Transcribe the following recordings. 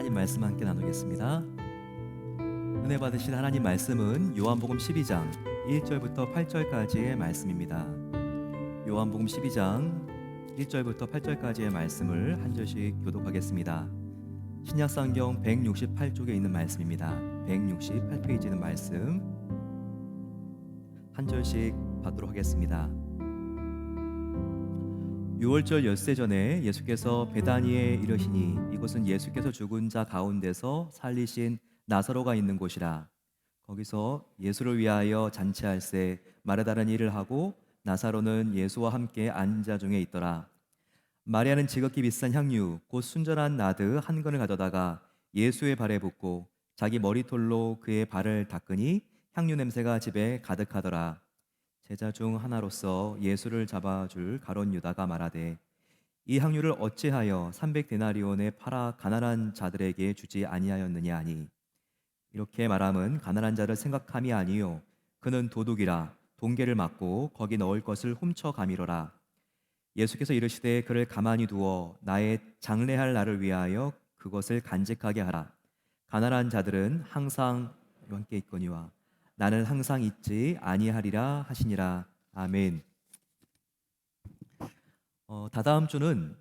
하나님 말씀 함께 나누겠습니다. 은혜 받으실 하나님 말씀은 요한복음 12장 1절부터 8절까지의 말씀입니다. 요한복음 12장 1절부터 8절까지의 말씀을 한 절씩 교독하겠습니다. 신약성경 168쪽에 있는 말씀입니다. 168페이지 있는 말씀 한 절씩 받도록 하겠습니다. 6월절 엿새 전에 예수께서 베다니에 이르시니 이곳은 예수께서 죽은 자 가운데서 살리신 나사로가 있는 곳이라. 거기서 예수를 위하여 잔치할새 마르다는 일을 하고 나사로는 예수와 함께 앉은 자 중에 있더라. 마리아는 지극히 비싼 향유 곧 순전한 나드 한 근을 가져다가 예수의 발에 붓고 자기 머리털로 그의 발을 닦으니 향유 냄새가 집에 가득하더라. 제자 중 하나로서 예수를 잡아줄 가룟 유다가 말하되 이 향유를 어찌하여 300데나리온에 팔아 가난한 자들에게 주지 아니하였느냐 하니 이렇게 말함은 가난한 자를 생각함이 아니요 그는 도둑이라 동계를 맞고 거기 넣을 것을 훔쳐 가미로라. 예수께서 이르시되 그를 가만히 두어 나의 장례할 날을 위하여 그것을 간직하게 하라. 가난한 자들은 항상 함께 있거니와 나는 항상 있지 아니하리라 하시니라. 아멘. 다다음 주는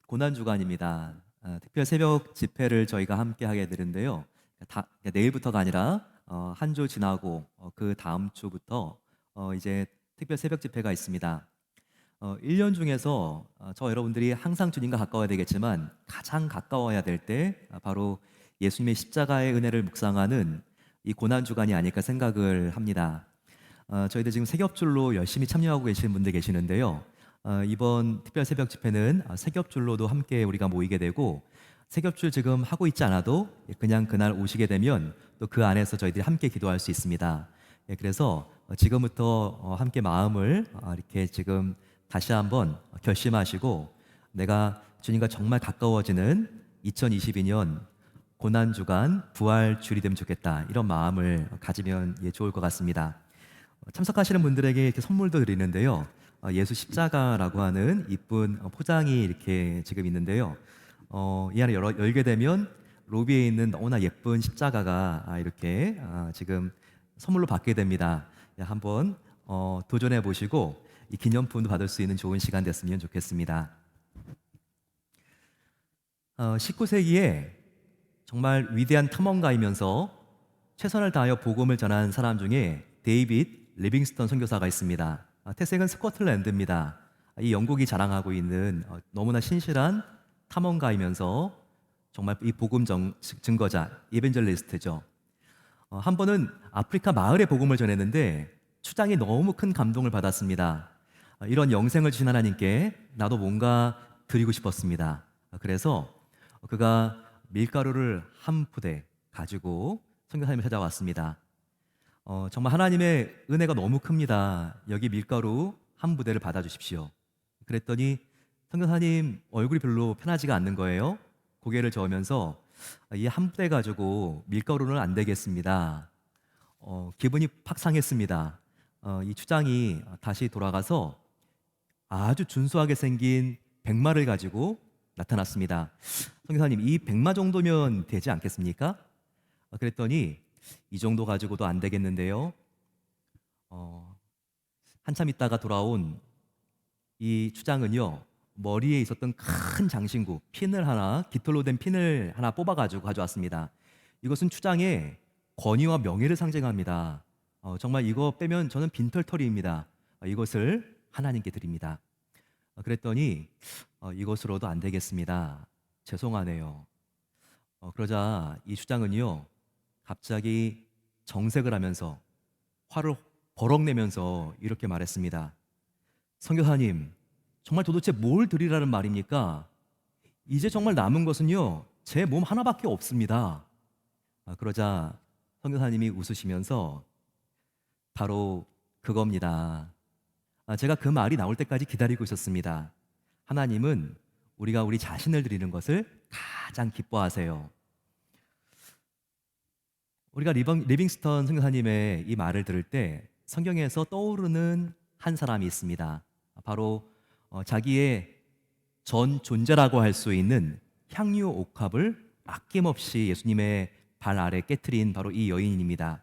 고난주간입니다. 특별 새벽 집회를 저희가 함께 하게 되는데요. 내일부터가 아니라 한 주 지나고 그 다음 주부터 이제 특별 새벽 집회가 있습니다. 1년 중에서 저 여러분들이 항상 주님과 가까워야 되겠지만 가장 가까워야 될 때 바로 예수님의 십자가의 은혜를 묵상하는 이 고난주간이 아닐까 생각을 합니다. 저희들 지금 새겹줄로 열심히 참여하고 계시는 분들 계시는데요. 이번 특별 새벽 집회는 새겹줄로도 함께 우리가 모이게 되고 새겹줄 지금 하고 있지 않아도 그냥 그날 오시게 되면 또 그 안에서 저희들이 함께 기도할 수 있습니다. 그래서 지금부터 함께 마음을 이렇게 지금 다시 한번 결심하시고 내가 주님과 정말 가까워지는 2022년 고난주간 부활주일이 되면 좋겠다 이런 마음을 가지면 좋을 것 같습니다. 참석하시는 분들에게 이렇게 선물도 드리는데요. 예수 십자가라고 하는 이쁜 포장이 이렇게 지금 있는데요. 이 안에 열게 되면 로비에 있는 너무나 예쁜 십자가가 이렇게 지금 선물로 받게 됩니다. 한번 도전해 보시고 이 기념품도 받을 수 있는 좋은 시간 됐으면 좋겠습니다. 19세기에 정말 위대한 탐험가이면서 최선을 다하여 복음을 전한 사람 중에 데이빗 리빙스턴 선교사가 있습니다. 태생은 스코틀랜드입니다. 이 영국이 자랑하고 있는 너무나 신실한 탐험가이면서 정말 이 복음 증거자, 이벤젤리스트죠. 한 번은 아프리카 마을에 복음을 전했는데 추장이 너무 큰 감동을 받았습니다. 이런 영생을 주신 하나님께 나도 뭔가 드리고 싶었습니다. 그래서 그가 밀가루를 한 부대 가지고 선교사님을 찾아왔습니다. 정말 하나님의 은혜가 너무 큽니다. 여기 밀가루 한 부대를 받아주십시오. 그랬더니 선교사님 얼굴이 별로 편하지가 않는 거예요. 고개를 저으면서 이 한 부대 가지고 밀가루는 안 되겠습니다. 기분이 팍 상했습니다. 이 추장이 다시 돌아가서 아주 준수하게 생긴 백마를 가지고 나타났습니다. 선교사님, 이 백마 정도면 되지 않겠습니까? 그랬더니 이 정도 가지고도 안 되겠는데요. 한참 있다가 돌아온 이 추장은요, 머리에 있었던 큰 장신구, 깃털로 된 핀을 하나 뽑아가지고 가져왔습니다. 이것은 추장의 권위와 명예를 상징합니다. 정말 이거 빼면 저는 빈털터리입니다. 이것을 하나님께 드립니다. 그랬더니 이것으로도 안 되겠습니다. 죄송하네요. 그러자 이 추장은요 갑자기 정색을 하면서 화를 버럭 내면서 이렇게 말했습니다. 선교사님, 정말 도대체 뭘 드리라는 말입니까? 이제 정말 남은 것은요 제 몸 하나밖에 없습니다. 그러자 선교사님이 웃으시면서 바로 그겁니다. 제가 그 말이 나올 때까지 기다리고 있었습니다. 하나님은 우리가 우리 자신을 드리는 것을 가장 기뻐하세요. 우리가 리빙스턴 선교사님의 이 말을 들을 때 성경에서 떠오르는 한 사람이 있습니다. 바로 자기의 전 존재라고 할 수 있는 향유 옥합을 아낌없이 예수님의 발 아래 깨트린 바로 이 여인입니다.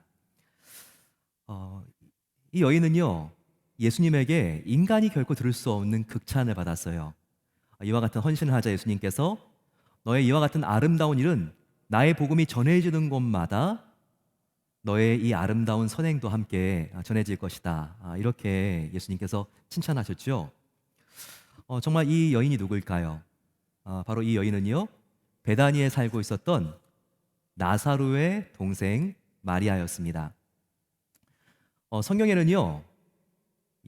어, 이 여인은요, 예수님에게 인간이 결코 들을 수 없는 극찬을 받았어요. 이와 같은 헌신을 하자 예수님께서 너의 이와 같은 아름다운 일은 나의 복음이 전해지는 곳마다 너의 이 아름다운 선행도 함께 전해질 것이다. 이렇게 예수님께서 칭찬하셨죠. 정말 이 여인이 누구일까요? 바로 이 여인은요, 베다니에 살고 있었던 나사로의 동생 마리아였습니다. 성경에는요,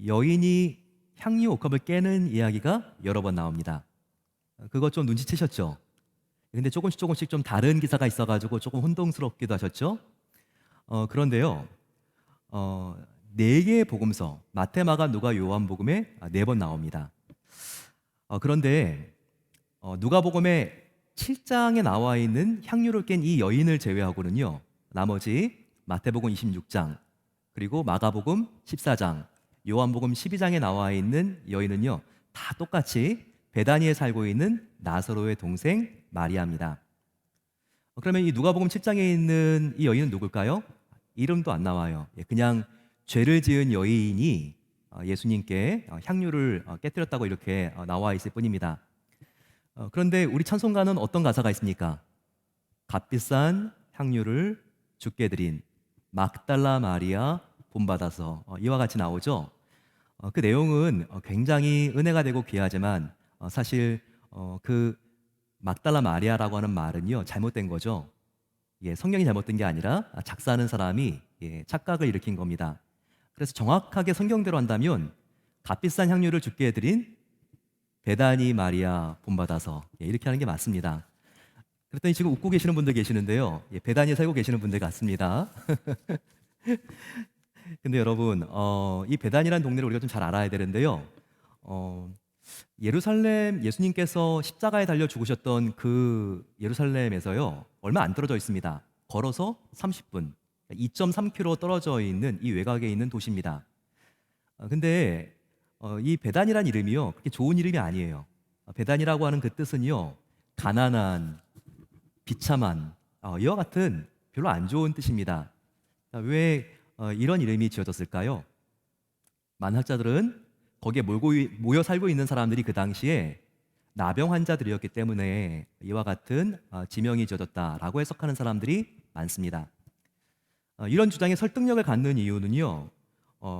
여인이 향유 옥합을 깨는 이야기가 여러 번 나옵니다. 그거 좀 눈치채셨죠? 근데 조금씩 좀 다른 기사가 있어가지고 조금 혼동스럽기도 하셨죠? 그런데요, 네 개의 복음서, 마태, 마가, 누가, 요한복음에 네 번 나옵니다. 그런데 누가복음에 7장에 나와 있는 향유를 깬 이 여인을 제외하고는요, 나머지 마태복음 26장, 그리고 마가복음 14장, 요한복음 12장에 나와 있는 여인은요, 다 똑같이 베다니에 살고 있는 나사로의 동생 마리아입니다. 그러면 이 누가복음 7장에 있는 이 여인은 누굴까요? 이름도 안 나와요. 그냥 죄를 지은 여인이 예수님께 향유를 깨뜨렸다고 이렇게 나와 있을 뿐입니다. 그런데 우리 찬송가는 어떤 가사가 있습니까? 값비싼 향유를 주께 드린 막달라 마리아 본받아서, 이와 같이 나오죠. 그 내용은 굉장히 은혜가 되고 귀하지만 사실 그 막달라 마리아라고 하는 말은요, 잘못된 거죠. 성경이 잘못된 게 아니라 작사하는 사람이 착각을 일으킨 겁니다. 그래서 정확하게 성경대로 한다면 값비싼 향유를 주께 드린 베다니 마리아 본받아서, 이렇게 하는 게 맞습니다. 그랬더니 지금 웃고 계시는 분들 계시는데요, 베다니에 살고 계시는 분들 같습니다. 근데 여러분, 이 베단이라는 동네를 우리가 좀 잘 알아야 되는데요. 예루살렘, 예수님께서 십자가에 달려 죽으셨던 그 예루살렘에서요, 얼마 안 떨어져 있습니다. 걸어서 30분, 2.3km 떨어져 있는 이 외곽에 있는 도시입니다. 근데 이 베단이라는 이름이요, 그렇게 좋은 이름이 아니에요. 베단이라고 하는 그 뜻은요, 가난한, 비참한, 이와 같은 별로 안 좋은 뜻입니다. 왜 이런 이름이 지어졌을까요? 많은 학자들은 거기에 모여 살고 있는 사람들이 그 당시에 나병 환자들이었기 때문에 이와 같은 지명이 지어졌다라고 해석하는 사람들이 많습니다. 이런 주장에 설득력을 갖는 이유는요,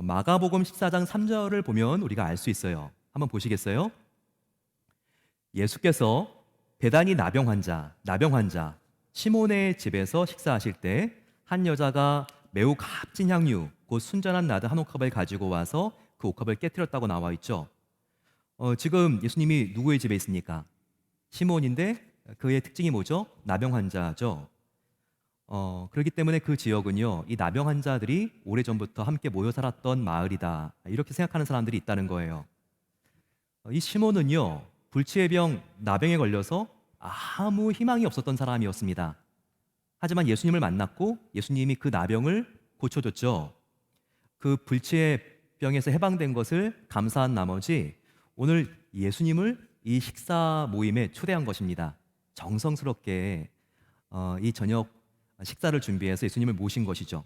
마가복음 14장 3절을 보면 우리가 알 수 있어요. 한번 보시겠어요? 예수께서 베다니 나병 환자 시몬의 집에서 식사하실 때 한 여자가 매우 값진 향유 곧 순전한 나드 한 옥합을 가지고 와서 그 옥합을 깨뜨렸다고 나와 있죠. 지금 예수님이 누구의 집에 있습니까? 시몬인데 그의 특징이 뭐죠? 나병 환자죠. 그렇기 때문에 그 지역은요, 이 나병 환자들이 오래전부터 함께 모여 살았던 마을이다, 이렇게 생각하는 사람들이 있다는 거예요. 이 시몬은요, 불치의 병 나병에 걸려서 아무 희망이 없었던 사람이었습니다. 하지만 예수님을 만났고 예수님이 그 나병을 고쳐줬죠. 그 불치의 병에서 해방된 것을 감사한 나머지 오늘 예수님을 이 식사 모임에 초대한 것입니다. 정성스럽게 이 저녁 식사를 준비해서 예수님을 모신 것이죠.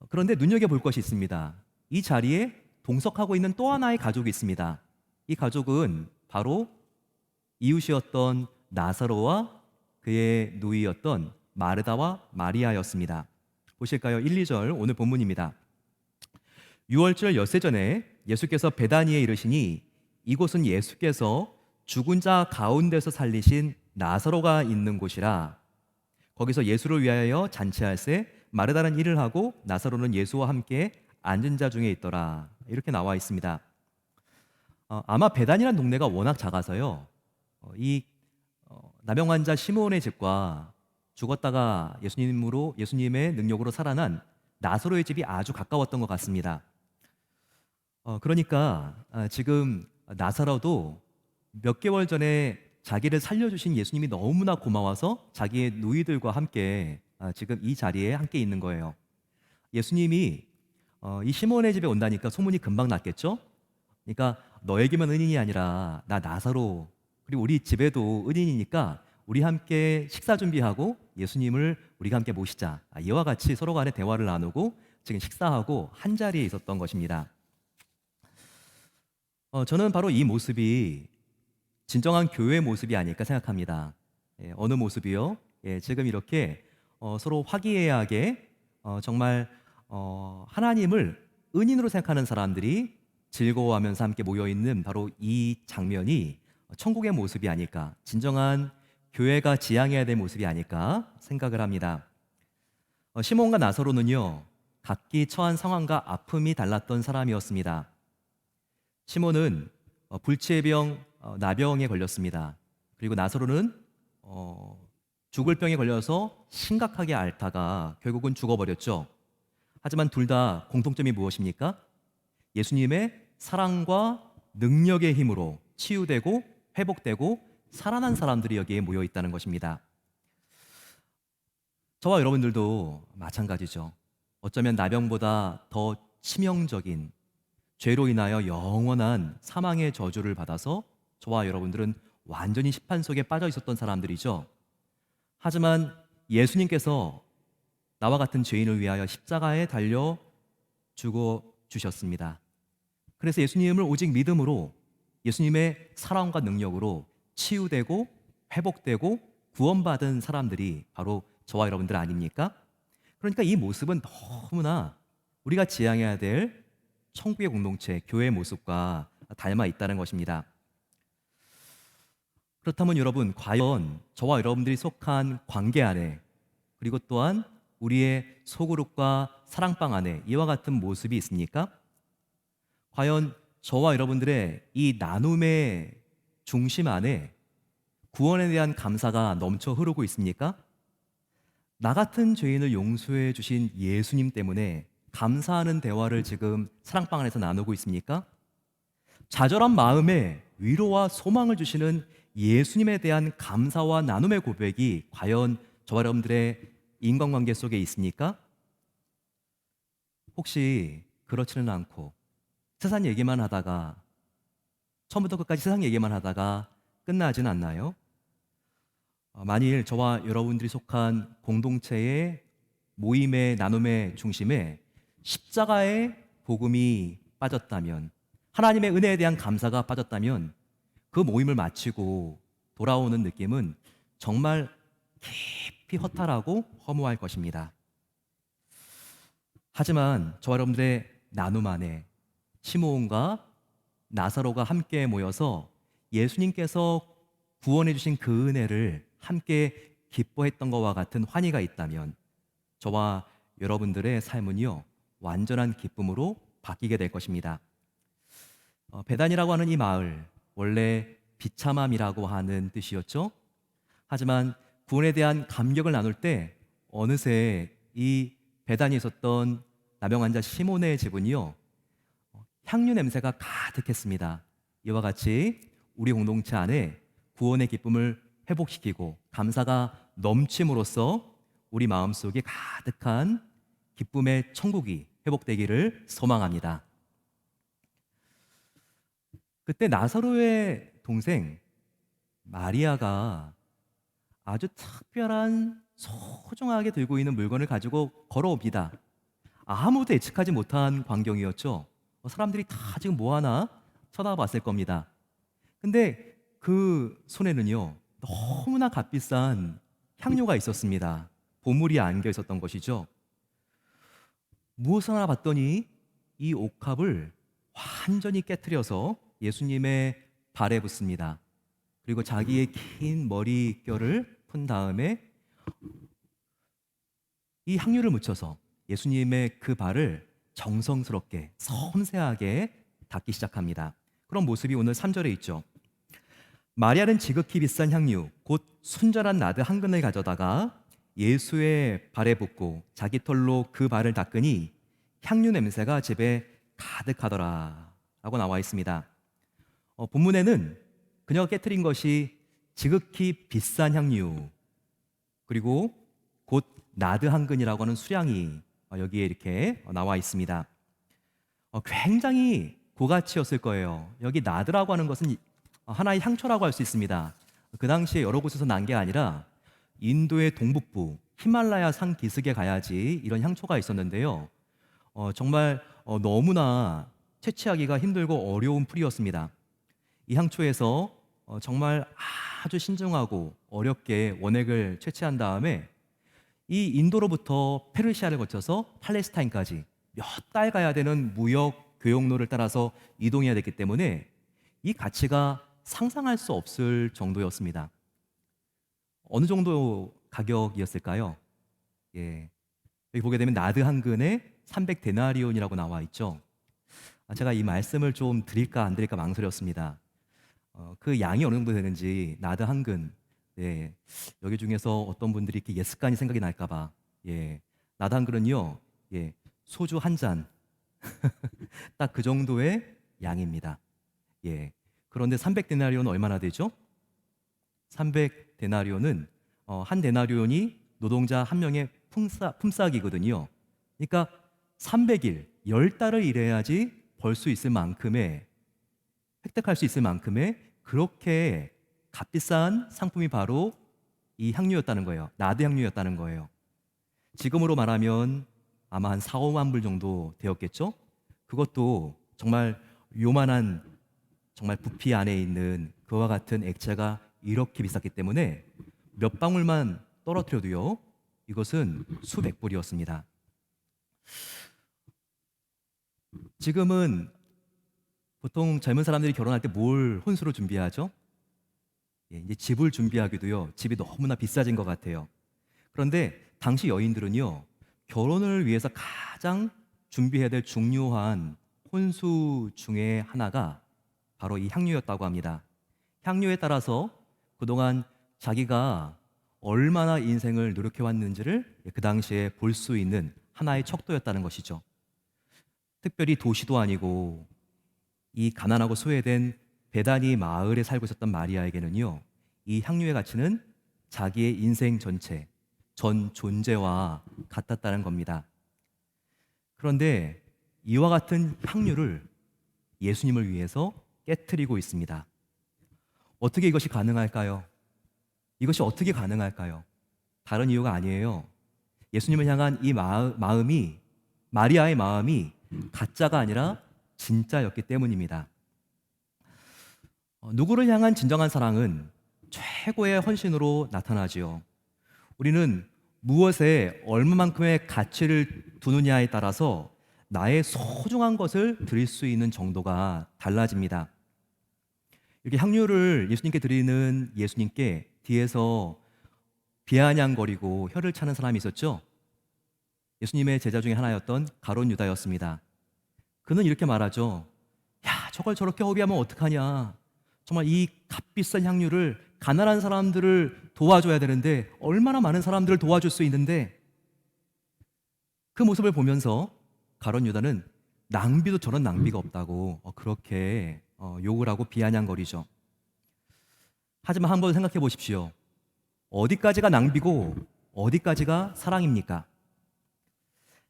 그런데 눈여겨볼 것이 있습니다. 이 자리에 동석하고 있는 또 하나의 가족이 있습니다. 이 가족은 바로 이웃이었던 나사로와 그의 누이였던 마르다와 마리아였습니다. 보실까요? 1, 2절 오늘 본문입니다. 유월절 엿새 전에 예수께서 베다니에 이르시니 이곳은 예수께서 죽은 자 가운데서 살리신 나사로가 있는 곳이라. 거기서 예수를 위하여 잔치할새 마르다는 일을 하고 나사로는 예수와 함께 앉은 자 중에 있더라. 이렇게 나와 있습니다. 아마 베단이라는 동네가 워낙 작아서요, 이 나병 환자 시몬의 집과 죽었다가 예수님의 능력으로 살아난 나사로의 집이 아주 가까웠던 것 같습니다. 그러니까 지금 나사로도 몇 개월 전에 자기를 살려주신 예수님이 너무나 고마워서 자기의 누이들과 함께 지금 이 자리에 함께 있는 거예요. 예수님이 이 시몬의 집에 온다니까 소문이 금방 났겠죠? 그러니까 너에게만 은인이 아니라 나 나사로 그리고 우리 집에도 은인이니까 우리 함께 식사 준비하고 예수님을 우리가 함께 모시자. 이와 같이 서로 간에 대화를 나누고 지금 식사하고 한 자리에 있었던 것입니다. 저는 바로 이 모습이 진정한 교회의 모습이 아닐까 생각합니다. 어느 모습이요? 지금 이렇게 서로 화기애애하게 정말 하나님을 은인으로 생각하는 사람들이 즐거워하면서 함께 모여 있는 바로 이 장면이 천국의 모습이 아닐까, 진정한 교회가 지향해야 될 모습이 아닐까 생각을 합니다. 시몬과 나사로는요, 각기 처한 상황과 아픔이 달랐던 사람이었습니다. 시몬은 불치의 병, 나병에 걸렸습니다. 그리고 나사로는 죽을 병에 걸려서 심각하게 앓다가 결국은 죽어버렸죠. 하지만 둘 다 공통점이 무엇입니까? 예수님의 사랑과 능력의 힘으로 치유되고 회복되고 살아난 사람들이 여기에 모여 있다는 것입니다. 저와 여러분들도 마찬가지죠. 어쩌면 나병보다 더 치명적인 죄로 인하여 영원한 사망의 저주를 받아서 저와 여러분들은 완전히 심판 속에 빠져 있었던 사람들이죠. 하지만 예수님께서 나와 같은 죄인을 위하여 십자가에 달려 죽어 주셨습니다. 그래서 예수님을 오직 믿음으로, 예수님의 사랑과 능력으로 치유되고 회복되고 구원받은 사람들이 바로 저와 여러분들 아닙니까? 그러니까 이 모습은 너무나 우리가 지향해야 될 천국의 공동체, 교회의 모습과 닮아 있다는 것입니다. 그렇다면 여러분, 과연 저와 여러분들이 속한 관계 안에, 그리고 또한 우리의 소그룹과 사랑방 안에 이와 같은 모습이 있습니까? 과연 저와 여러분들의 이 나눔의 중심 안에 구원에 대한 감사가 넘쳐 흐르고 있습니까? 나 같은 죄인을 용서해 주신 예수님 때문에 감사하는 대화를 지금 사랑방 안에서 나누고 있습니까? 좌절한 마음에 위로와 소망을 주시는 예수님에 대한 감사와 나눔의 고백이 과연 저와 여러분들의 인간관계 속에 있습니까? 혹시 그렇지는 않고 세상 얘기만 하다가, 처음부터 끝까지 세상 얘기만 하다가 끝나진 않나요? 만일 저와 여러분들이 속한 공동체의 모임의 나눔의 중심에 십자가의 복음이 빠졌다면, 하나님의 은혜에 대한 감사가 빠졌다면 그 모임을 마치고 돌아오는 느낌은 정말 깊이 허탈하고 허무할 것입니다. 하지만 저와 여러분들의 나눔 안에 시므온과 나사로가 함께 모여서 예수님께서 구원해 주신 그 은혜를 함께 기뻐했던 것과 같은 환희가 있다면 저와 여러분들의 삶은요, 완전한 기쁨으로 바뀌게 될 것입니다. 베단이라고 하는 이 마을, 원래 비참함이라고 하는 뜻이었죠. 하지만 구원에 대한 감격을 나눌 때 어느새 이 베단이 있었던 나병 환자 시몬의 집은요, 향유 냄새가 가득했습니다. 이와 같이 우리 공동체 안에 구원의 기쁨을 회복시키고 감사가 넘침으로써 우리 마음속에 가득한 기쁨의 천국이 회복되기를 소망합니다. 그때 나사로의 동생 마리아가 아주 특별한 소중하게 들고 있는 물건을 가지고 걸어옵니다. 아무도 예측하지 못한 광경이었죠. 사람들이 다 지금 뭐 하나 쳐다봤을 겁니다. 근데 그 손에는요, 너무나 값비싼 향료가 있었습니다. 보물이 안겨 있었던 것이죠. 무엇을 하나 봤더니 이 옥합을 완전히 깨트려서 예수님의 발에 붓습니다. 그리고 자기의 긴 머리결을 푼 다음에 이 향유를 묻혀서 예수님의 그 발을 정성스럽게 섬세하게 닦기 시작합니다. 그런 모습이 오늘 3절에 있죠. 마리아는 지극히 비싼 향유 곧 순전한 나드 한 근을 가져다가 예수의 발에 붓고 자기 털로 그 발을 닦으니 향유 냄새가 집에 가득하더라 라고 나와 있습니다. 본문에는 그녀가 깨트린 것이 지극히 비싼 향유, 그리고 곧 나드 한 근이라고 하는 수량이 여기에 이렇게 나와 있습니다. 굉장히 고가치였을 거예요. 여기 나드라고 하는 것은 하나의 향초라고 할 수 있습니다. 그 당시에 여러 곳에서 난 게 아니라 인도의 동북부 히말라야 산 기슭에 가야지 이런 향초가 있었는데요. 정말 너무나 채취하기가 힘들고 어려운 풀이었습니다. 이 향초에서 정말 아주 신중하고 어렵게 원액을 채취한 다음에 이 인도로부터 페르시아를 거쳐서 팔레스타인까지 몇 달 가야 되는 무역 교역로를 따라서 이동해야 됐기 때문에 이 가치가 상상할 수 없을 정도였습니다. 어느 정도 가격이었을까요? 예. 여기 보게 되면 나드 한 근에 300데나리온이라고 나와 있죠. 제가 이 말씀을 좀 드릴까 안 드릴까 망설였습니다. 그 양이 어느 정도 되는지 나드 한 근. 예. 여기 중에서 어떤 분들이 이렇게 예습관이 생각이 날까 봐. 예. 나드 한 근은요. 예. 소주 한 잔. 딱 그 정도의 양입니다. 예. 그런데 300데나리온은 얼마나 되죠? 300데나리온은 한 데나리온이 노동자 한 명의 품삯이거든요. 그러니까 300일, 10달을 일해야지 벌 수 있을 만큼의 획득할 수 있을 만큼의 그렇게 값비싼 상품이 바로 이 향료였다는 거예요. 나드 향료였다는 거예요. 지금으로 말하면 아마 한 4, 5만 불 정도 되었겠죠? 그것도 정말 요만한 정말 부피 안에 있는 그와 같은 액체가 이렇게 비쌌기 때문에 몇 방울만 떨어뜨려도요, 이것은 수백 불이었습니다. 지금은 보통 젊은 사람들이 결혼할 때 뭘 혼수로 준비하죠? 예, 이제 집을 준비하기도요, 집이 너무나 비싸진 것 같아요. 그런데 당시 여인들은요, 결혼을 위해서 가장 준비해야 될 중요한 혼수 중에 하나가 바로 이 향료였다고 합니다. 향료에 따라서 그동안 자기가 얼마나 인생을 노력해 왔는지를 그 당시에 볼 수 있는 하나의 척도였다는 것이죠. 특별히 도시도 아니고 이 가난하고 소외된 베다니 마을에 살고 있었던 마리아에게는요, 이 향료의 가치는 자기의 인생 전체, 전 존재와 같았다는 겁니다. 그런데 이와 같은 향유를 예수님을 위해서 깨트리고 있습니다. 어떻게 이것이 가능할까요? 이것이 어떻게 가능할까요? 다른 이유가 아니에요. 예수님을 향한 이 마음이, 마리아의 마음이 가짜가 아니라 진짜였기 때문입니다. 누구를 향한 진정한 사랑은 최고의 헌신으로 나타나지요. 우리는 무엇에 얼마만큼의 가치를 두느냐에 따라서 나의 소중한 것을 드릴 수 있는 정도가 달라집니다. 이렇게 향유를 예수님께 드리는 예수님께 뒤에서 비아냥거리고 혀를 차는 사람이 있었죠. 예수님의 제자 중에 하나였던 가룟 유다였습니다. 그는 이렇게 말하죠. 야, 저걸 저렇게 허비하면 어떡하냐. 정말 이 값비싼 향유를 가난한 사람들을 도와줘야 되는데 얼마나 많은 사람들을 도와줄 수 있는데, 그 모습을 보면서 가룟 유다는 낭비도 저런 낭비가 없다고 그렇게 욕을 하고 비아냥거리죠. 하지만 한번 생각해 보십시오. 어디까지가 낭비고 어디까지가 사랑입니까?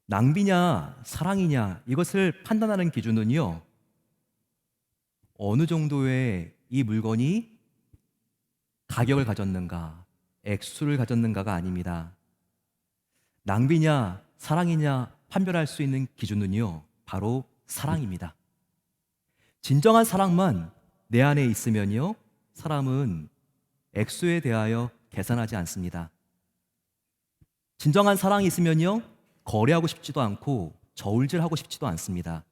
낭비냐 사랑이냐 이것을 판단하는 기준은요, 어느 정도의 이 물건이 가격을 가졌는가, 액수를 가졌는가가 아닙니다. 낭비냐 사랑이냐 판별할 수 있는 기준은요, 바로 사랑입니다. 진정한 사랑만 내 안에 있으면요, 사람은 액수에 대하여 계산하지 않습니다. 진정한 사랑이 있으면요, 거래하고 싶지도 않고 저울질하고 싶지도 않습니다.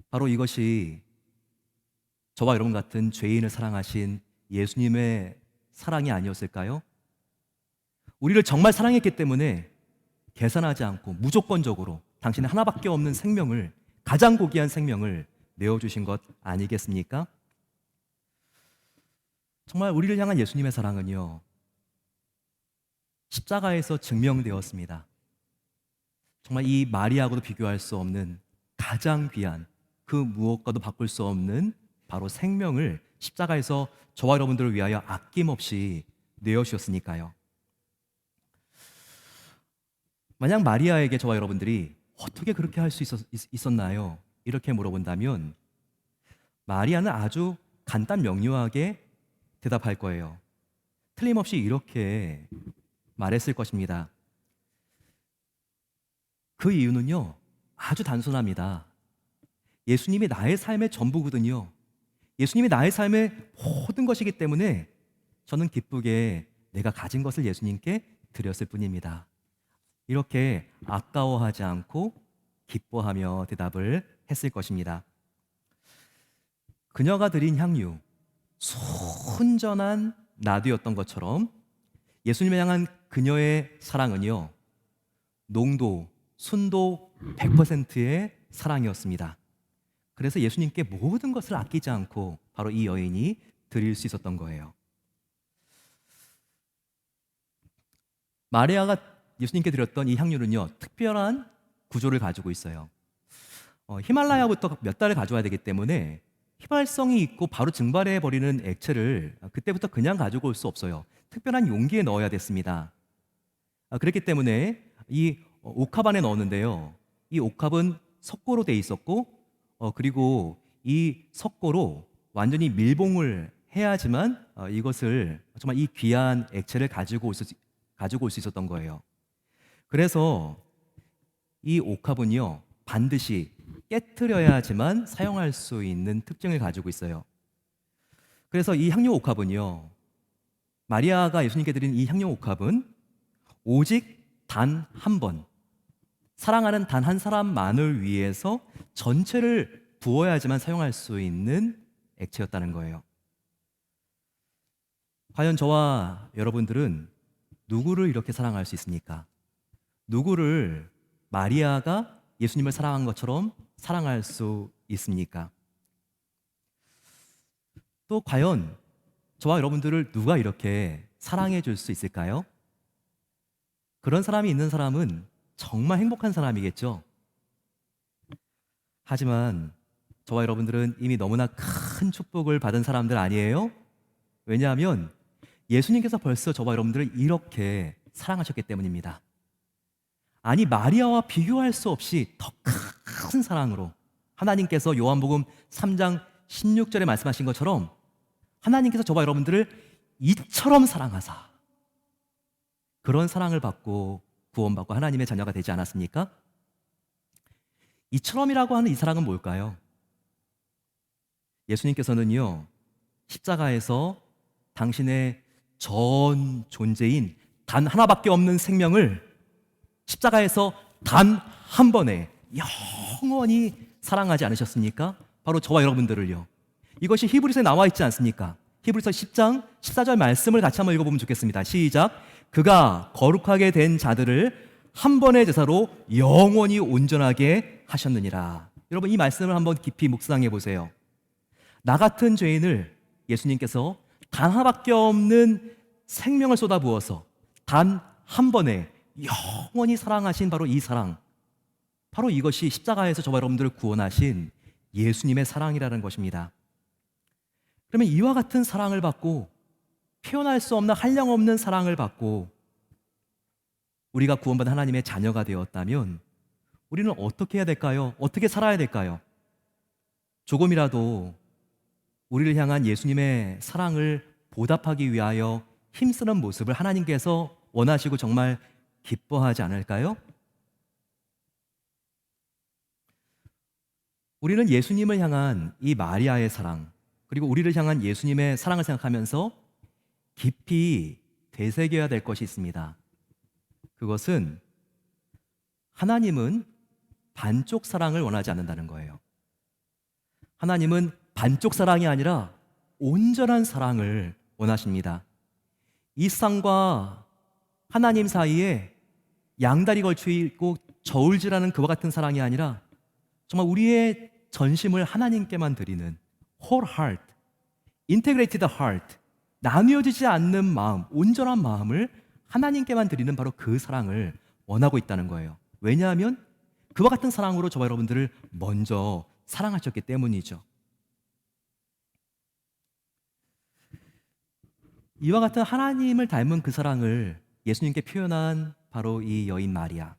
바로 이것이 저와 여러분 같은 죄인을 사랑하신 예수님의 사랑이 아니었을까요? 우리를 정말 사랑했기 때문에 계산하지 않고 무조건적으로 당신의 하나밖에 없는 생명을, 가장 고귀한 생명을 내어주신 것 아니겠습니까? 정말 우리를 향한 예수님의 사랑은요, 십자가에서 증명되었습니다. 정말 이 마리아하고도 비교할 수 없는 가장 귀한, 그 무엇과도 바꿀 수 없는 바로 생명을 십자가에서 저와 여러분들을 위하여 아낌없이 내어주셨으니까요. 만약 마리아에게 저와 여러분들이 어떻게 그렇게 할 수 있었나요? 이렇게 물어본다면 마리아는 아주 간단 명료하게 대답할 거예요. 틀림없이 이렇게 말했을 것입니다. 그 이유는요, 아주 단순합니다. 예수님이 나의 삶의 전부거든요. 예수님이 나의 삶의 모든 것이기 때문에 저는 기쁘게 내가 가진 것을 예수님께 드렸을 뿐입니다. 이렇게 아까워하지 않고 기뻐하며 대답을 했을 것입니다. 그녀가 드린 향유, 순전한 나드였던 것처럼 예수님을 향한 그녀의 사랑은요, 농도, 순도 100%의 사랑이었습니다. 그래서 예수님께 모든 것을 아끼지 않고 바로 이 여인이 드릴 수 있었던 거예요. 마리아가 예수님께 드렸던 이 향유는요, 특별한 구조를 가지고 있어요. 히말라야부터 몇 달을 가져와야 되기 때문에 휘발성이 있고 바로 증발해 버리는 액체를 그때부터 그냥 가지고 올 수 없어요. 특별한 용기에 넣어야 됐습니다. 그렇기 때문에 이 옥합 안에 넣었는데요, 이 옥합은 석고로 돼 있었고, 그리고 이 석고로 완전히 밀봉을 해야지만 이것을 정말 이 귀한 액체를 가지고 올 수 있었던 거예요. 그래서 이 옥합은요, 반드시 깨트려야지만 사용할 수 있는 특징을 가지고 있어요. 그래서 이 향유 옥합은요, 마리아가 예수님께 드린 이 향유 옥합은 오직 단 한 번, 사랑하는 단 한 사람만을 위해서 전체를 부어야지만 사용할 수 있는 액체였다는 거예요. 과연 저와 여러분들은 누구를 이렇게 사랑할 수 있습니까? 누구를 마리아가 예수님을 사랑한 것처럼 사랑할 수 있습니까? 또 과연 저와 여러분들을 누가 이렇게 사랑해 줄 수 있을까요? 그런 사람이 있는 사람은 정말 행복한 사람이겠죠. 하지만 저와 여러분들은 이미 너무나 큰 축복을 받은 사람들 아니에요? 왜냐하면 예수님께서 벌써 저와 여러분들을 이렇게 사랑하셨기 때문입니다. 아니, 마리아와 비교할 수 없이 더 큰 사랑으로 하나님께서 요한복음 3장 16절에 말씀하신 것처럼 하나님께서 저와 여러분들을 이처럼 사랑하사, 그런 사랑을 받고 구원받고 하나님의 자녀가 되지 않았습니까? 이처럼이라고 하는 이 사랑은 뭘까요? 예수님께서는요, 십자가에서 당신의 전 존재인 단 하나밖에 없는 생명을 십자가에서 단 한 번에 영원히 사랑하지 않으셨습니까? 바로 저와 여러분들을요. 이것이 히브리서에 나와 있지 않습니까? 히브리서 10장 14절 말씀을 같이 한번 읽어보면 좋겠습니다. 시작. 그가 거룩하게 된 자들을 한 번의 제사로 영원히 온전하게 하셨느니라. 여러분, 이 말씀을 한번 깊이 묵상해 보세요. 나 같은 죄인을 예수님께서 단 하나밖에 없는 생명을 쏟아부어서 단 한 번에 영원히 사랑하신 바로 이 사랑, 바로 이것이 십자가에서 저와 여러분들을 구원하신 예수님의 사랑이라는 것입니다. 그러면 이와 같은 사랑을 받고, 표현할 수 없는 한량없는 사랑을 받고 우리가 구원받은 하나님의 자녀가 되었다면 우리는 어떻게 해야 될까요? 어떻게 살아야 될까요? 조금이라도 우리를 향한 예수님의 사랑을 보답하기 위하여 힘쓰는 모습을 하나님께서 원하시고 정말 기뻐하지 않을까요? 우리는 예수님을 향한 이 마리아의 사랑, 그리고 우리를 향한 예수님의 사랑을 생각하면서 깊이 되새겨야 될 것이 있습니다. 그것은 하나님은 반쪽 사랑을 원하지 않는다는 거예요. 하나님은 반쪽 사랑이 아니라 온전한 사랑을 원하십니다. 이 세상과 하나님 사이에 양다리 걸쳐 있고 저울질하는 그와 같은 사랑이 아니라 정말 우리의 전심을 하나님께만 드리는 whole heart, integrated heart, 나뉘어지지 않는 마음, 온전한 마음을 하나님께만 드리는 바로 그 사랑을 원하고 있다는 거예요. 왜냐하면 그와 같은 사랑으로 저와 여러분들을 먼저 사랑하셨기 때문이죠. 이와 같은 하나님을 닮은 그 사랑을 예수님께 표현한 바로 이 여인 마리아.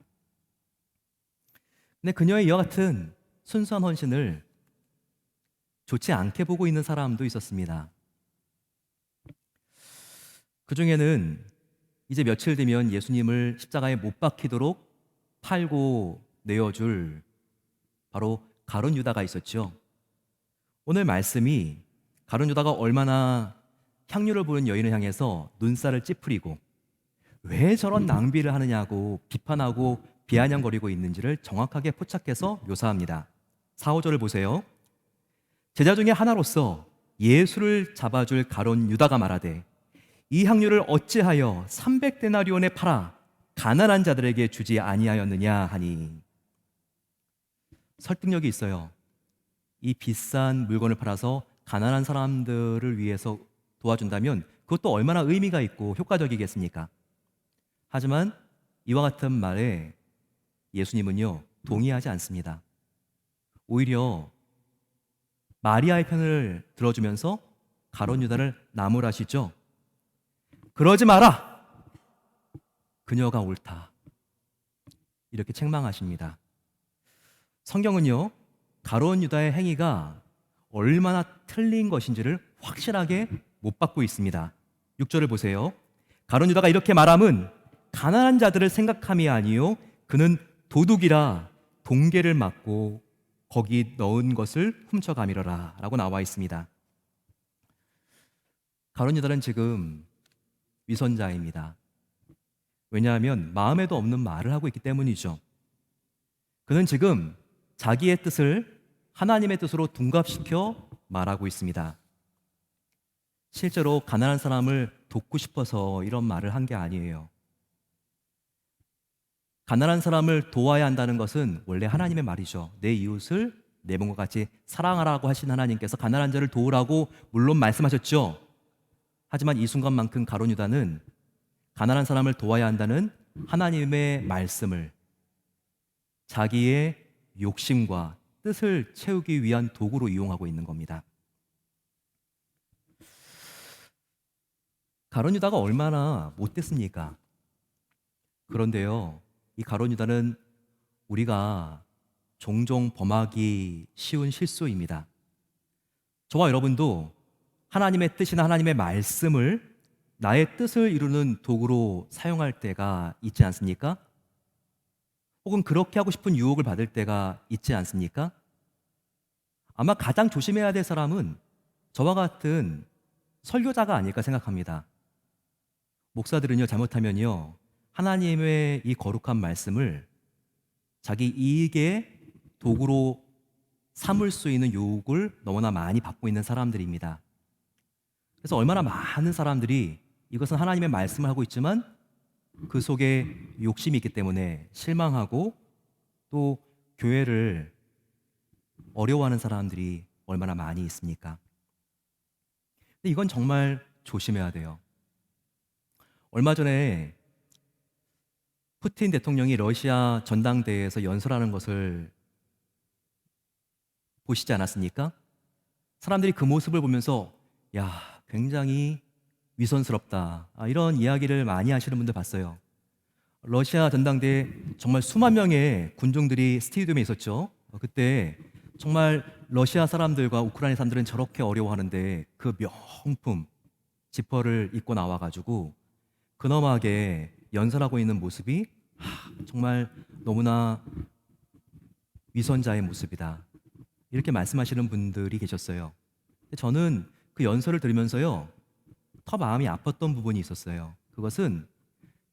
근데 그녀의 이와 같은 순수한 헌신을 좋지 않게 보고 있는 사람도 있었습니다. 그중에는 이제 며칠 뒤면 예수님을 십자가에 못 박히도록 팔고 내어줄 바로 가룟 유다가 있었죠. 오늘 말씀이 가룟 유다가 얼마나 향유를 부은 여인을 향해서 눈살을 찌푸리고 왜 저런 낭비를 하느냐고 비판하고 비아냥거리고 있는지를 정확하게 포착해서 묘사합니다. 4, 5절을 보세요. 제자 중에 하나로서 예수를 잡아줄 가룟 유다가 말하되 이 향유를 어찌하여 300데나리온에 팔아 가난한 자들에게 주지 아니하였느냐 하니. 설득력이 있어요. 이 비싼 물건을 팔아서 가난한 사람들을 위해서 도와준다면 그것도 얼마나 의미가 있고 효과적이겠습니까? 하지만 이와 같은 말에 예수님은요, 동의하지 않습니다. 오히려 마리아의 편을 들어주면서 가룟 유다를 나무라시죠. 그러지 마라! 그녀가 옳다. 이렇게 책망하십니다. 성경은요, 가룟 유다의 행위가 얼마나 틀린 것인지를 확실하게 못 받고 있습니다. 6절을 보세요. 가룟 유다가 이렇게 말함은 가난한 자들을 생각함이 아니요 그는 도둑이라 동계를 맞고 거기 넣은 것을 훔쳐가미러라 라고 나와 있습니다. 가룟 유다는 지금 위선자입니다. 왜냐하면 마음에도 없는 말을 하고 있기 때문이죠. 그는 지금 자기의 뜻을 하나님의 뜻으로 둔갑시켜 말하고 있습니다. 실제로 가난한 사람을 돕고 싶어서 이런 말을 한 게 아니에요. 가난한 사람을 도와야 한다는 것은 원래 하나님의 말이죠. 내 이웃을 내 몸과 같이 사랑하라고 하신 하나님께서 가난한 자를 도우라고 물론 말씀하셨죠. 하지만 이 순간만큼 가룟 유다는 가난한 사람을 도와야 한다는 하나님의 말씀을 자기의 욕심과 뜻을 채우기 위한 도구로 이용하고 있는 겁니다. 가룟 유다가 얼마나 못됐습니까? 그런데요, 이 가룟 유다는 우리가 종종 범하기 쉬운 실수입니다. 저와 여러분도 하나님의 뜻이나 하나님의 말씀을 나의 뜻을 이루는 도구로 사용할 때가 있지 않습니까? 혹은 그렇게 하고 싶은 유혹을 받을 때가 있지 않습니까? 아마 가장 조심해야 될 사람은 저와 같은 설교자가 아닐까 생각합니다. 목사들은요, 잘못하면요, 하나님의 이 거룩한 말씀을 자기 이익의 도구로 삼을 수 있는 유혹을 너무나 많이 받고 있는 사람들입니다. 그래서 얼마나 많은 사람들이 이것은 하나님의 말씀을 하고 있지만 그 속에 욕심이 있기 때문에 실망하고 또 교회를 어려워하는 사람들이 얼마나 많이 있습니까? 근데 이건 정말 조심해야 돼요. 얼마 전에 푸틴 대통령이 러시아 전당대회에서 연설하는 것을 보시지 않았습니까? 사람들이 그 모습을 보면서 야, 굉장히 위선스럽다, 이런 이야기를 많이 하시는 분들 봤어요. 러시아 전당대회 정말 수만 명의 군중들이 스테디움에 있었죠. 그때 정말 러시아 사람들과 우크라이나 사람들은 저렇게 어려워하는데 그 명품 지퍼를 입고 나와가지고 근엄하게 연설하고 있는 모습이 정말 너무나 위선자의 모습이다, 이렇게 말씀하시는 분들이 계셨어요. 저는 그 연설을 들으면서요, 더 마음이 아팠던 부분이 있었어요. 그것은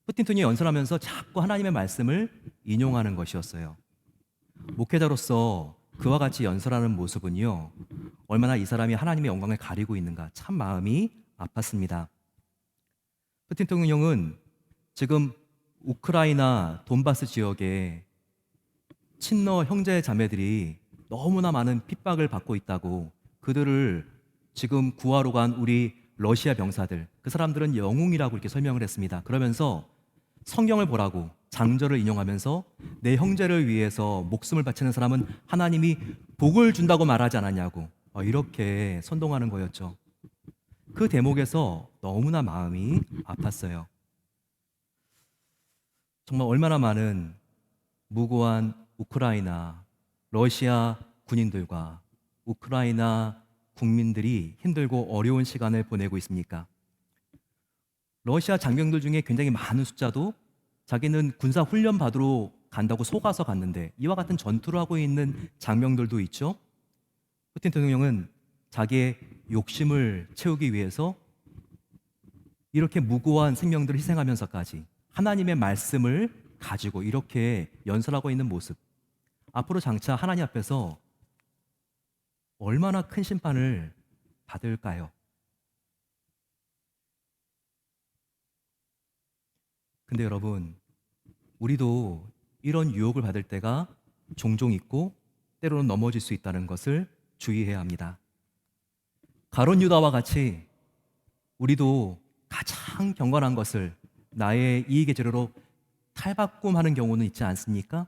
푸틴 대통령이 연설하면서 자꾸 하나님의 말씀을 인용하는 것이었어요. 목회자로서 그와 같이 연설하는 모습은요, 얼마나 이 사람이 하나님의 영광을 가리고 있는가, 참 마음이 아팠습니다. 푸틴 대통령은 지금 우크라이나 돈바스 지역에 친러 형제 자매들이 너무나 많은 핍박을 받고 있다고, 그들을 지금 구하러 간 우리 러시아 병사들, 그 사람들은 영웅이라고 이렇게 설명을 했습니다. 그러면서 성경을 보라고 장절을 인용하면서 내 형제를 위해서 목숨을 바치는 사람은 하나님이 복을 준다고 말하지 않았냐고, 이렇게 선동하는 거였죠. 그 대목에서 너무나 마음이 아팠어요. 정말 얼마나 많은 무고한 우크라이나, 러시아 군인들과 우크라이나 국민들이 힘들고 어려운 시간을 보내고 있습니까? 러시아 장병들 중에 굉장히 많은 숫자도 자기는 군사 훈련 받으러 간다고 속아서 갔는데 이와 같은 전투를 하고 있는 장병들도 있죠. 푸틴 대통령은 자기의 욕심을 채우기 위해서 이렇게 무고한 생명들을 희생하면서까지 하나님의 말씀을 가지고 이렇게 연설하고 있는 모습, 앞으로 장차 하나님 앞에서 얼마나 큰 심판을 받을까요? 근데 여러분, 우리도 이런 유혹을 받을 때가 종종 있고 때로는 넘어질 수 있다는 것을 주의해야 합니다. 가룟 유다와 같이 우리도 가장 경건한 것을 나의 이익의 재료로 탈바꿈하는 경우는 있지 않습니까?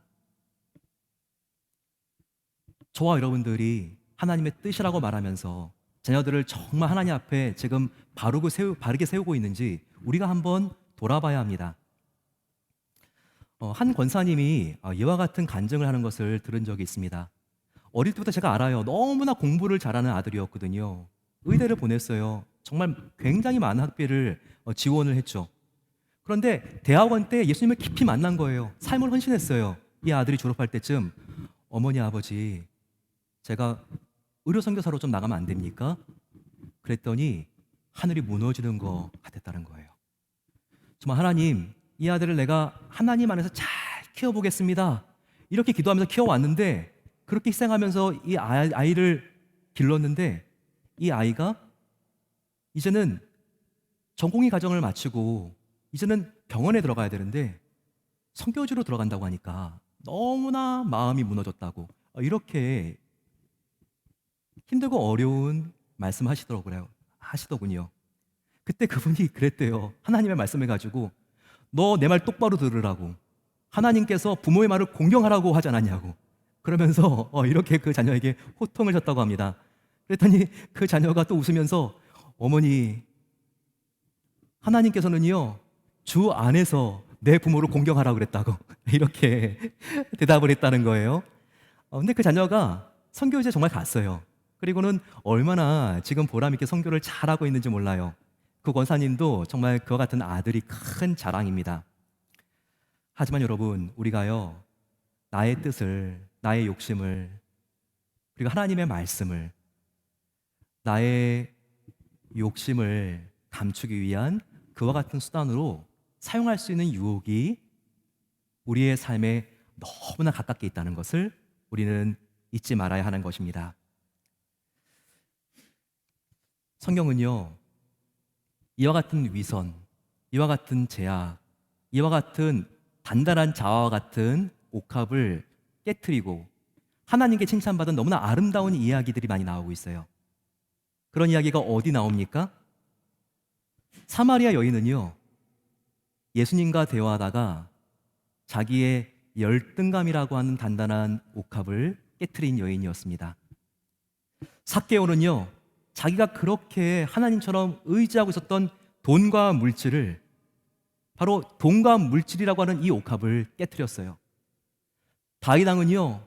저와 여러분들이 하나님의 뜻이라고 말하면서 자녀들을 정말 하나님 앞에 지금 바르게 세우고 있는지 우리가 한번 돌아봐야 합니다. 한 권사님이 이와 같은 간증을 하는 것을 들은 적이 있습니다. 어릴 때부터 제가 알아요. 너무나 공부를 잘하는 아들이었거든요. 의대를 보냈어요. 정말 굉장히 많은 학비를 지원을 했죠. 그런데 대학원 때 예수님을 깊이 만난 거예요. 삶을 헌신했어요. 이 아들이 졸업할 때쯤 어머니 아버지 제가 의료 선교사로 좀 나가면 안 됩니까? 그랬더니 하늘이 무너지는 것 같았다는 거예요. 정말 하나님, 이 아들을 내가 하나님 안에서 잘 키워보겠습니다. 이렇게 기도하면서 키워왔는데 그렇게 희생하면서 이 아이를 길렀는데 이 아이가 이제는 전공의 과정을 마치고 이제는 병원에 들어가야 되는데 선교지로 들어간다고 하니까 너무나 마음이 무너졌다고 이렇게 힘들고 어려운 하시더군요. 그때 그분이 그랬대요. 하나님의 말씀을 가지고 너 내 말 똑바로 들으라고. 하나님께서 부모의 말을 공경하라고 하지 않았냐고. 그러면서 이렇게 그 자녀에게 호통을 쳤다고 합니다. 그랬더니 그 자녀가 또 웃으면서 어머니, 하나님께서는요 주 안에서 내 부모를 공경하라고 그랬다고 이렇게 대답을 했다는 거예요. 근데 그 자녀가 선교지에 정말 갔어요. 그리고는 얼마나 지금 보람있게 선교를 잘하고 있는지 몰라요. 그 권사님도 정말 그와 같은 아들이 큰 자랑입니다. 하지만 여러분, 우리가요 나의 뜻을, 나의 욕심을, 그리고 하나님의 말씀을 나의 욕심을 감추기 위한 그와 같은 수단으로 사용할 수 있는 유혹이 우리의 삶에 너무나 가깝게 있다는 것을 우리는 잊지 말아야 하는 것입니다. 성경은요 이와 같은 위선, 이와 같은 제약, 이와 같은 단단한 자아와 같은 옥합을 깨트리고 하나님께 칭찬받은 너무나 아름다운 이야기들이 많이 나오고 있어요. 그런 이야기가 어디 나옵니까? 사마리아 여인은요 예수님과 대화하다가 자기의 열등감이라고 하는 단단한 옥합을 깨트린 여인이었습니다. 삭개오는요 자기가 그렇게 하나님처럼 의지하고 있었던 돈과 물질을, 바로 돈과 물질이라고 하는 이 옥합을 깨트렸어요. 다윗 왕은요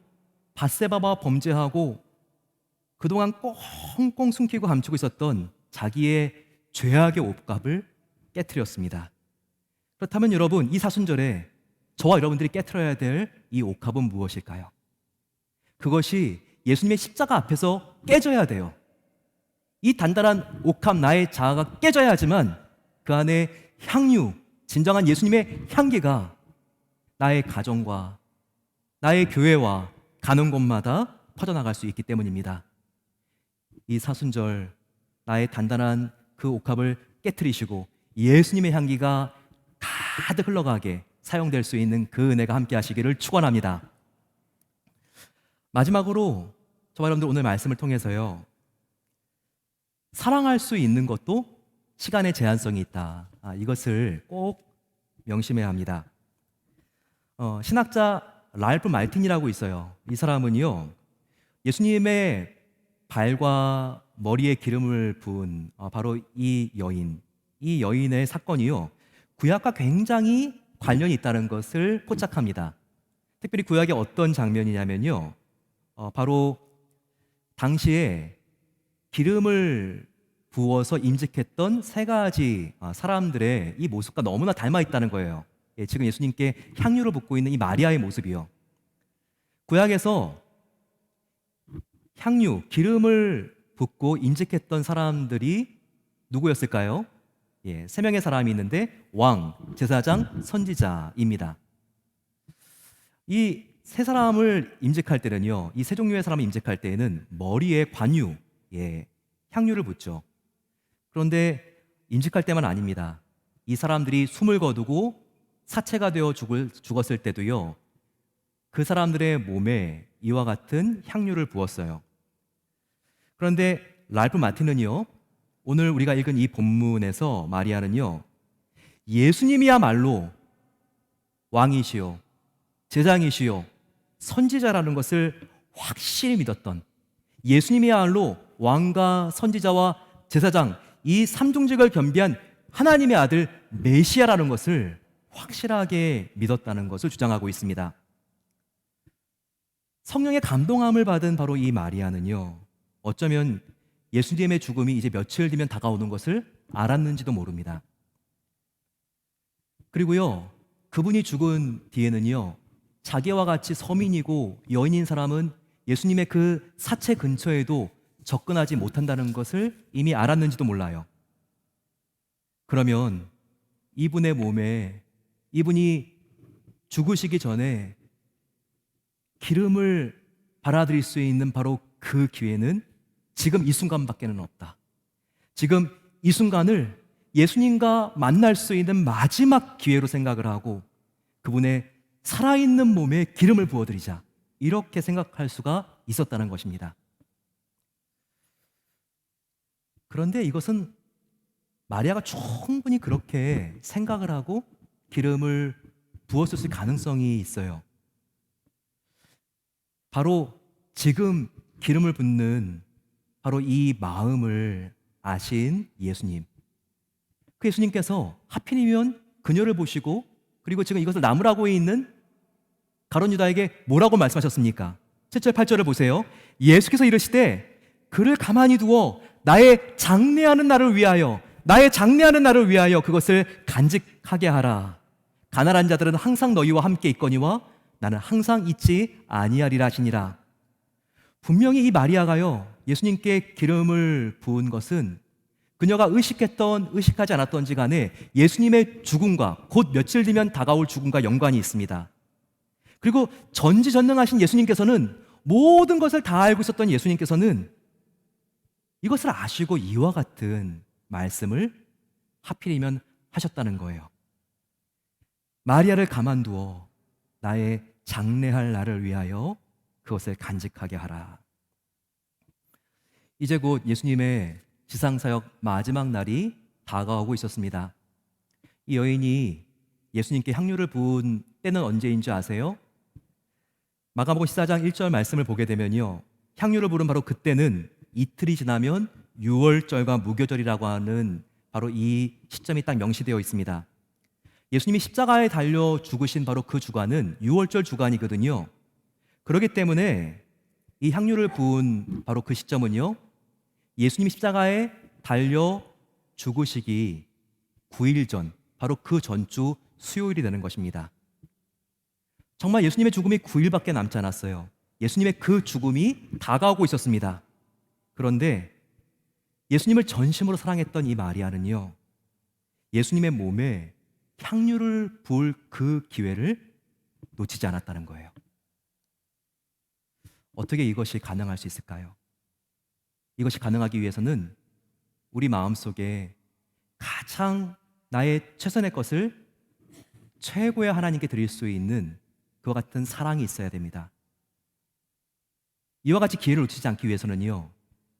밧세바와 범죄하고 그동안 꽁꽁 숨기고 감추고 있었던 자기의 죄악의 옥합을 깨트렸습니다. 그렇다면 여러분, 이 사순절에 저와 여러분들이 깨트려야 될 이 옥합은 무엇일까요? 그것이 예수님의 십자가 앞에서 깨져야 돼요. 이 단단한 옥합, 나의 자아가 깨져야 하지만 그 안에 향유, 진정한 예수님의 향기가 나의 가정과 나의 교회와 가는 곳마다 퍼져나갈 수 있기 때문입니다. 이 사순절 나의 단단한 그 옥합을 깨트리시고 예수님의 향기가 가득 흘러가게 사용될 수 있는 그 은혜가 함께 하시기를 축원합니다. 마지막으로 저와 여러분들 오늘 말씀을 통해서요 사랑할 수 있는 것도 시간의 제한성이 있다. 이것을 꼭 명심해야 합니다. 신학자 랄프 말틴이라고 있어요. 이 사람은요 예수님의 발과 머리에 기름을 부은 바로 이 여인의 사건이요 구약과 굉장히 관련이 있다는 것을 포착합니다. 특별히 구약의 어떤 장면이냐면요 바로 당시에 기름을 부어서 임직했던 세 가지 사람들의 이 모습과 너무나 닮아 있다는 거예요. 예, 지금 예수님께 향유를 붓고 있는 이 마리아의 모습이요. 구약에서 향유, 기름을 붓고 임직했던 사람들이 누구였을까요? 예, 세 명의 사람이 있는데 왕, 제사장, 선지자입니다. 이 세 사람을 임직할 때는요, 이 세 종류의 사람을 임직할 때에는 머리에 관유, 예, 향유를 붓죠. 그런데 임직할 때만 아닙니다. 이 사람들이 숨을 거두고 사체가 되어 죽었을 때도요, 그 사람들의 몸에 이와 같은 향유를 부었어요. 그런데 랄프 마틴은요, 오늘 우리가 읽은 이 본문에서 마리아는요, 예수님이야말로 왕이시요, 제장이시요, 선지자라는 것을 확실히 믿었던, 예수님이야말로 왕과 선지자와 제사장, 이 삼중직을 겸비한 하나님의 아들 메시아라는 것을 확실하게 믿었다는 것을 주장하고 있습니다. 성령의 감동함을 받은 바로 이 마리아는요, 어쩌면 예수님의 죽음이 이제 며칠 뒤면 다가오는 것을 알았는지도 모릅니다. 그리고요, 그분이 죽은 뒤에는요, 자기와 같이 서민이고 여인인 사람은 예수님의 그 사체 근처에도 접근하지 못한다는 것을 이미 알았는지도 몰라요. 그러면 이분의 몸에, 이분이 죽으시기 전에 기름을 받아들일 수 있는 바로 그 기회는 지금 이 순간밖에는 없다. 지금 이 순간을 예수님과 만날 수 있는 마지막 기회로 생각을 하고 그분의 살아있는 몸에 기름을 부어드리자, 이렇게 생각할 수가 있었다는 것입니다. 그런데 이것은 마리아가 충분히 그렇게 생각을 하고 기름을 부었을 가능성이 있어요. 바로 지금 기름을 붓는 바로 이 마음을 아신 예수님, 그 예수님께서 하필이면 그녀를 보시고 그리고 지금 이것을 나무라고 있는 가룟 유다에게 뭐라고 말씀하셨습니까? 7절 8절을 보세요. 예수께서 이르시되 그를 가만히 두어 나의 장례하는 날을 위하여, 나의 장례하는 날을 위하여 그것을 간직하게 하라. 가난한 자들은 항상 너희와 함께 있거니와 나는 항상 있지 아니하리라 하시니라. 분명히 이 마리아가요, 예수님께 기름을 부은 것은 그녀가 의식했던 의식하지 않았던지 간에 예수님의 죽음과 곧 며칠 뒤면 다가올 죽음과 연관이 있습니다. 그리고 전지전능하신 예수님께서는, 모든 것을 다 알고 있었던 예수님께서는 이것을 아시고 이와 같은 말씀을 하필이면 하셨다는 거예요. 마리아를 가만두어 나의 장례할 날을 위하여 그것을 간직하게 하라. 이제 곧 예수님의 지상사역 마지막 날이 다가오고 있었습니다. 이 여인이 예수님께 향유를 부은 때는 언제인 줄 아세요? 마가복음 14장 1절 말씀을 보게 되면요, 향유를 부른 바로 그때는 이틀이 지나면 유월절과 무교절이라고 하는 바로 이 시점이 딱 명시되어 있습니다. 예수님이 십자가에 달려 죽으신 바로 그 주간은 유월절 주간이거든요. 그렇기 때문에 이 향유를 부은 바로 그 시점은요, 예수님이 십자가에 달려 죽으시기 9일 전, 바로 그 전주 수요일이 되는 것입니다. 정말 예수님의 죽음이 9일밖에 남지 않았어요. 예수님의 그 죽음이 다가오고 있었습니다. 그런데 예수님을 전심으로 사랑했던 이 마리아는요, 예수님의 몸에 향유를 부을 그 기회를 놓치지 않았다는 거예요. 어떻게 이것이 가능할 수 있을까요? 이것이 가능하기 위해서는 우리 마음속에 가장 나의 최선의 것을 최고의 하나님께 드릴 수 있는 그와 같은 사랑이 있어야 됩니다. 이와 같이 기회를 놓치지 않기 위해서는요,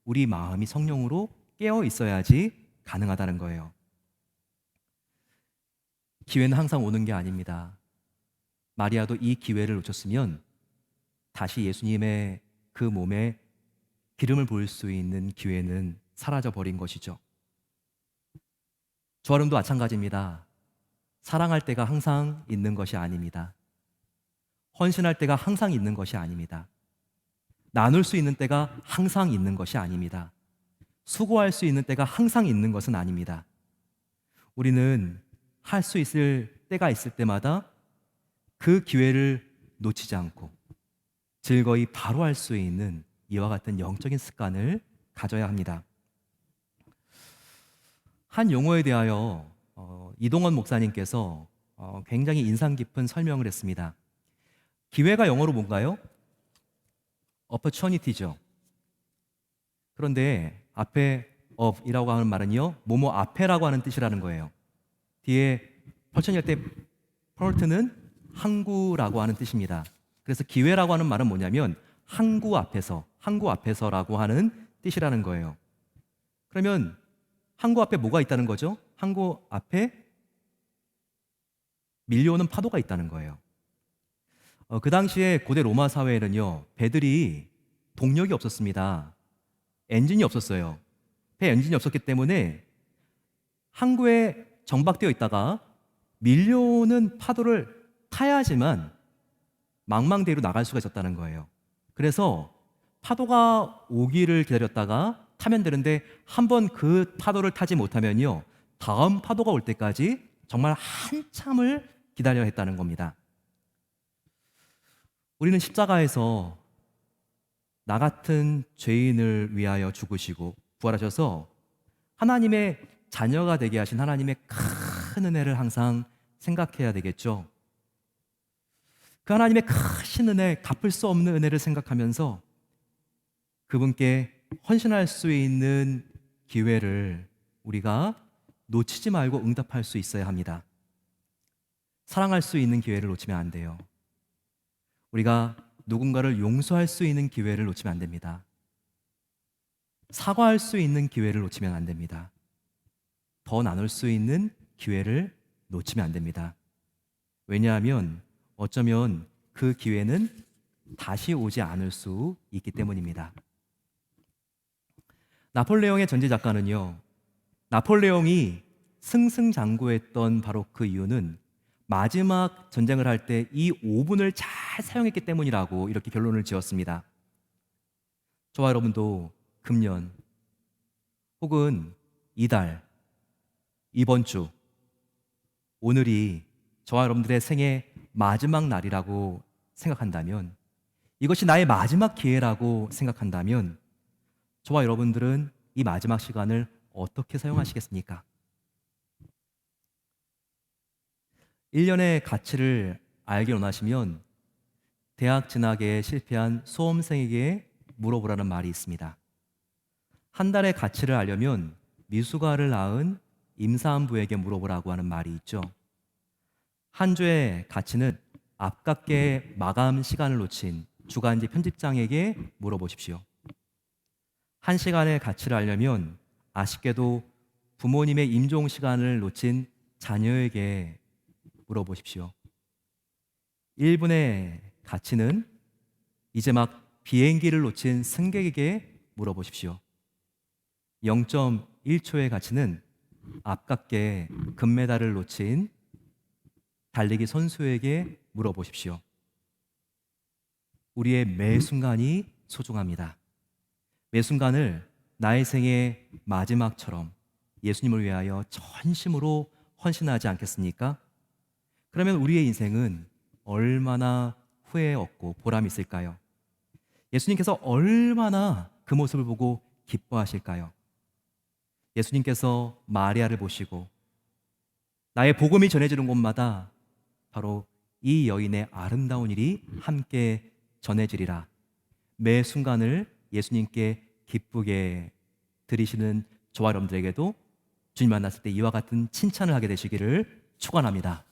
우리 마음이 성령으로 깨어 있어야지 가능하다는 거예요. 기회는 항상 오는 게 아닙니다. 마리아도 이 기회를 놓쳤으면 다시 예수님의 그 몸에 기름을 부을 수 있는 기회는 사라져 버린 것이죠. 저와 여러분도 마찬가지입니다. 사랑할 때가 항상 있는 것이 아닙니다. 헌신할 때가 항상 있는 것이 아닙니다. 나눌 수 있는 때가 항상 있는 것이 아닙니다. 수고할 수 있는 때가 항상 있는 것은 아닙니다. 우리는 할 수 있을 때가 있을 때마다 그 기회를 놓치지 않고 즐거이 바로 할 수 있는 이와 같은 영적인 습관을 가져야 합니다. 한 용어에 대하여 이동원 목사님께서 굉장히 인상 깊은 설명을 했습니다. 기회가 영어로 뭔가요? opportunity죠. 그런데 앞에 of이라고 하는 말은요, 뭐뭐 앞에라고 하는 뜻이라는 거예요. 뒤에 펼쳐낼 때 펄트는 항구라고 하는 뜻입니다. 그래서 기회라고 하는 말은 뭐냐면 항구 앞에서라고 하는 뜻이라는 거예요. 그러면 항구 앞에 뭐가 있다는 거죠? 항구 앞에 밀려오는 파도가 있다는 거예요. 그 당시에 고대 로마 사회에는요, 배들이 동력이 없었습니다. 엔진이 없었어요. 배 엔진이 없었기 때문에 항구에 정박되어 있다가 밀려오는 파도를 타야지만 망망대해로 나갈 수가 있었다는 거예요. 그래서 파도가 오기를 기다렸다가 타면 되는데 한번 그 파도를 타지 못하면요, 다음 파도가 올 때까지 정말 한참을 기다려야 했다는 겁니다. 우리는 십자가에서 나 같은 죄인을 위하여 죽으시고 부활하셔서 하나님의 자녀가 되게 하신 하나님의 큰 은혜를 항상 생각해야 되겠죠. 그 하나님의 크신 은혜, 갚을 수 없는 은혜를 생각하면서 그분께 헌신할 수 있는 기회를 우리가 놓치지 말고 응답할 수 있어야 합니다. 사랑할 수 있는 기회를 놓치면 안 돼요. 우리가 누군가를 용서할 수 있는 기회를 놓치면 안 됩니다. 사과할 수 있는 기회를 놓치면 안 됩니다. 더 나눌 수 있는 기회를 놓치면 안 됩니다. 왜냐하면 어쩌면 그 기회는 다시 오지 않을 수 있기 때문입니다. 나폴레옹의 전제 작가는요, 나폴레옹이 승승장구했던 바로 그 이유는 마지막 전쟁을 할 때 이 5분을 잘 사용했기 때문이라고 이렇게 결론을 지었습니다. 저와 여러분도 금년 혹은 이달, 이번 주, 오늘이 저와 여러분들의 생애 마지막 날이라고 생각한다면, 이것이 나의 마지막 기회라고 생각한다면 저와 여러분들은 이 마지막 시간을 어떻게 사용하시겠습니까? 1년의 가치를 알기 원하시면 대학 진학에 실패한 수험생에게 물어보라는 말이 있습니다. 한 달의 가치를 알려면 미숙아를 낳은 임산부에게 물어보라고 하는 말이 있죠. 한 주의 가치는 아깝게 마감 시간을 놓친 주간지 편집장에게 물어보십시오. 한 시간의 가치를 알려면 아쉽게도 부모님의 임종 시간을 놓친 자녀에게 물어보십시오. 1분의 가치는 이제 막 비행기를 놓친 승객에게 물어보십시오. 0.1초의 가치는 아깝게 금메달을 놓친 달리기 선수에게 물어보십시오. 우리의 매 순간이 소중합니다. 매 순간을 나의 생의 마지막처럼 예수님을 위하여 전심으로 헌신하지 않겠습니까? 그러면 우리의 인생은 얼마나 후회 없고 보람이 있을까요? 예수님께서 얼마나 그 모습을 보고 기뻐하실까요? 예수님께서 마리아를 보시고 나의 복음이 전해지는 곳마다 바로 이 여인의 아름다운 일이 함께 전해지리라. 매 순간을 예수님께 기쁘게 드리시는 저와 여러분들에게도 주님 만났을 때 이와 같은 칭찬을 하게 되시기를 축원합니다.